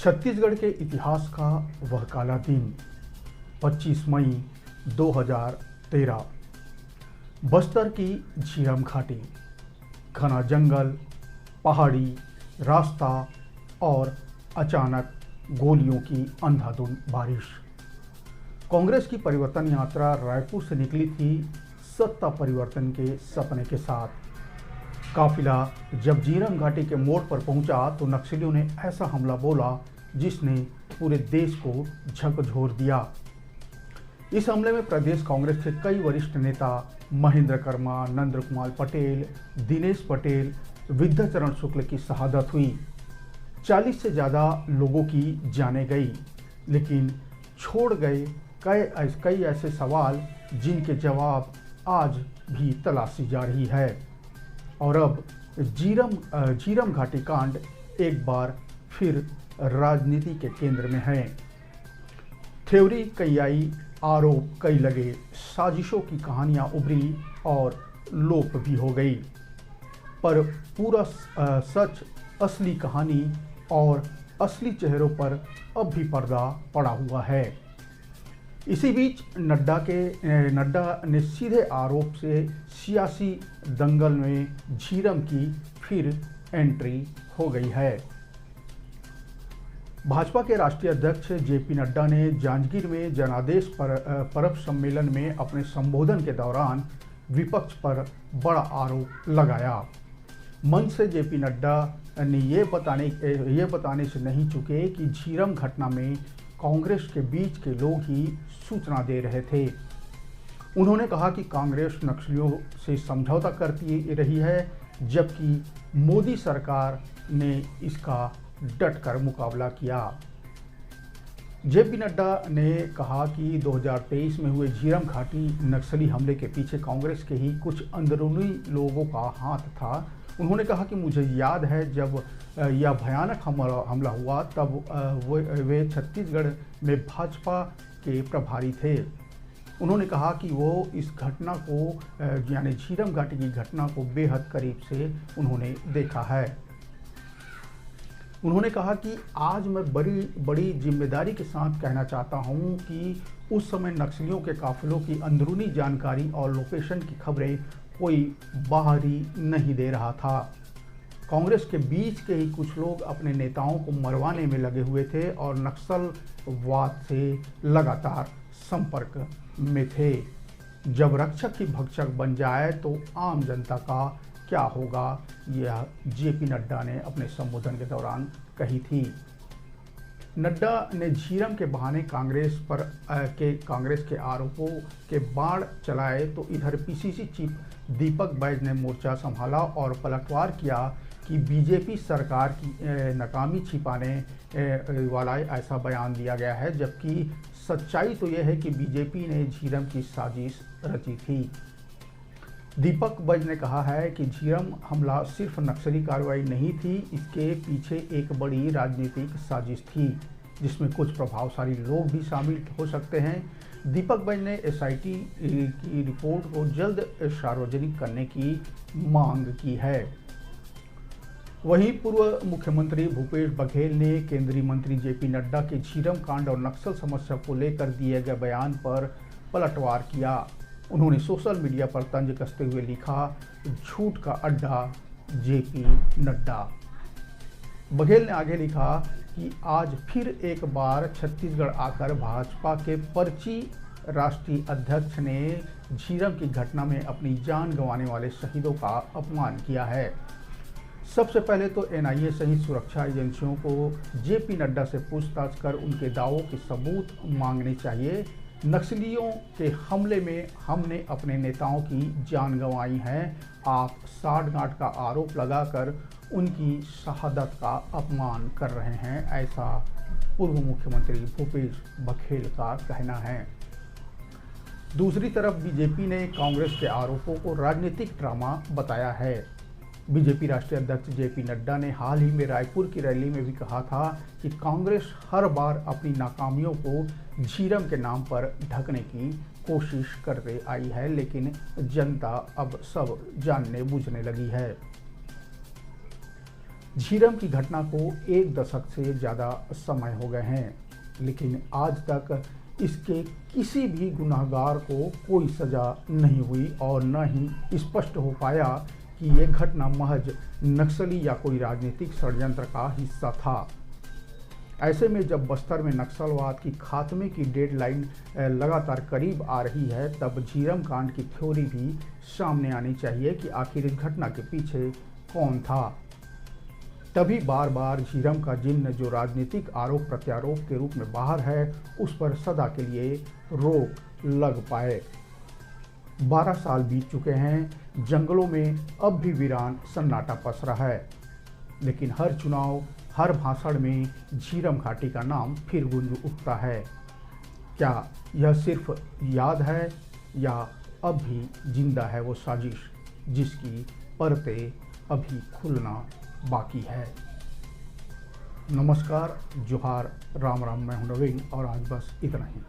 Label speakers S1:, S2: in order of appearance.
S1: छत्तीसगढ़ के इतिहास का वह काला दिन 25 मई 2013। बस्तर की झीरम घाटी, घना जंगल, पहाड़ी रास्ता और अचानक गोलियों की अंधाधुंध बारिश। कांग्रेस की परिवर्तन यात्रा रायपुर से निकली थी सत्ता परिवर्तन के सपने के साथ। काफिला जब झीरम घाटी के मोड़ पर पहुंचा तो नक्सलियों ने ऐसा हमला बोला जिसने पूरे देश को झकझोर दिया। इस हमले में प्रदेश कांग्रेस के कई वरिष्ठ नेता महेंद्र कर्मा, नंद कुमार पटेल, दिनेश पटेल, विद्याचरण शुक्ल की शहादत हुई। 40 से ज़्यादा लोगों की जानें गई, लेकिन छोड़ गए कई ऐसे सवाल जिनके जवाब आज भी तलाशी जा रही है। और अब झीरम घाटी कांड एक बार फिर राजनीति के केंद्र में है। थ्योरी कई आई, आरोप कई लगे, साजिशों की कहानियां उभरी और लोप भी हो गई, पर पूरा सच, असली कहानी और असली चेहरों पर अब भी पर्दा पड़ा हुआ है। इसी बीच नड्डा ने सीधे आरोप से सियासी दंगल में झीरम की फिर एंट्री हो गई है। भाजपा के राष्ट्रीय अध्यक्ष जेपी नड्डा ने जांजगीर में जनादेश पर्व सम्मेलन में अपने संबोधन के दौरान विपक्ष पर बड़ा आरोप लगाया। मंच से जेपी नड्डा ने ये बताने से नहीं चूके कि झीरम घटना में कांग्रेस के बीच के लोग ही सूचना दे रहे थे। उन्होंने कहा कि कांग्रेस नक्सलियों से समझौता करती रही है, जबकि मोदी सरकार ने इसका डटकर मुकाबला किया। जेपी नड्डा ने कहा कि 2023 में हुए झीरम घाटी नक्सली हमले के पीछे कांग्रेस के ही कुछ अंदरूनी लोगों का हाथ था। उन्होंने कहा कि मुझे याद है जब यह भयानक हमला हुआ तब वे छत्तीसगढ़ में भाजपा के प्रभारी थे। उन्होंने कहा कि वो इस घटना को यानी झीरम घाटी की घटना को बेहद करीब से उन्होंने देखा है। उन्होंने कहा कि आज मैं बड़ी जिम्मेदारी के साथ कहना चाहता हूं कि उस समय नक्सलियों के काफिलों की अंदरूनी जानकारी और लोकेशन की खबरें कोई बाहरी नहीं दे रहा था। कांग्रेस के बीच के ही कुछ लोग अपने नेताओं को मरवाने में लगे हुए थे और नक्सलवाद से लगातार संपर्क में थे। जब रक्षक ही भक्षक बन जाए तो आम जनता का क्या होगा, यह जेपी नड्डा ने अपने संबोधन के दौरान कही थी। नड्डा ने झीरम के बहाने कांग्रेस के आरोपों के बाढ़ चलाए तो इधर पीसीसी चीफ दीपक बैज ने मोर्चा संभाला और पलटवार किया कि बीजेपी सरकार की नाकामी छिपाने वाला ऐसा बयान दिया गया है, जबकि सच्चाई तो यह है कि बीजेपी ने झीरम की साजिश रची थी। दीपक बैज ने कहा है कि झीरम हमला सिर्फ नक्सली कार्रवाई नहीं थी, इसके पीछे एक बड़ी राजनीतिक साजिश थी जिसमें कुछ प्रभावशाली लोग भी शामिल हो सकते हैं। दीपक बैज ने एसआईटी की रिपोर्ट को जल्द सार्वजनिक करने की मांग की है। वहीं पूर्व मुख्यमंत्री भूपेश बघेल ने केंद्रीय मंत्री जेपी नड्डा के झीरम कांड और नक्सल समस्या को लेकर दिए गए बयान पर पलटवार किया। उन्होंने सोशल मीडिया पर तंज कसते हुए लिखा, झूठ का अड्डा जेपी नड्डा। बघेल ने आगे लिखा कि आज फिर एक बार छत्तीसगढ़ आकर भाजपा के पर्ची राष्ट्रीय अध्यक्ष ने झीरम की घटना में अपनी जान गंवाने वाले शहीदों का अपमान किया है। सबसे पहले तो एनआईए सहित सुरक्षा एजेंसियों को जेपी नड्डा से पूछताछ कर उनके दावों के सबूत मांगने चाहिए। नक्सलियों के हमले में हमने अपने नेताओं की जान गंवाई है। आप साठगांठ का आरोप लगाकर उनकी शहादत का अपमान कर रहे हैं, ऐसा पूर्व मुख्यमंत्री भूपेश बघेल का कहना है। दूसरी तरफ बीजेपी ने कांग्रेस के आरोपों को राजनीतिक ड्रामा बताया है। बीजेपी राष्ट्रीय अध्यक्ष जेपी नड्डा ने हाल ही में रायपुर की रैली में भी कहा था कि कांग्रेस हर बार अपनी नाकामियों को झीरम के नाम पर ढकने की कोशिश करते आई है, लेकिन जनता अब सब जानने बूझने लगी है। झीरम की घटना को 1 दशक से ज़्यादा समय हो गए हैं, लेकिन आज तक इसके किसी भी गुनहगार को कोई सज़ा नहीं हुई और न ही स्पष्ट हो पाया कि ये घटना महज नक्सली या कोई राजनीतिक षड्यंत्र का हिस्सा था। ऐसे में जब बस्तर में नक्सलवाद की खात्मे की डेडलाइन लगातार करीब आ रही है, तब झीरम कांड की थ्योरी भी सामने आनी चाहिए कि आखिर इस घटना के पीछे कौन था। तभी बार बार झीरम का जिन्न जो राजनीतिक आरोप प्रत्यारोप के रूप में बाहर है, उस पर सदा के लिए रोक लग पाए। 12 साल बीत चुके हैं, जंगलों में अब भी वीरान सन्नाटा पसरा है, लेकिन हर चुनाव, हर भाषण में झीरम घाटी का नाम फिर गूंज उठता है। क्या यह सिर्फ याद है या अब भी जिंदा है वो साजिश जिसकी परतें अभी खुलना बाकी है? नमस्कार, जोहार, राम राम। मैं हूं नवीन और आज बस इतना ही।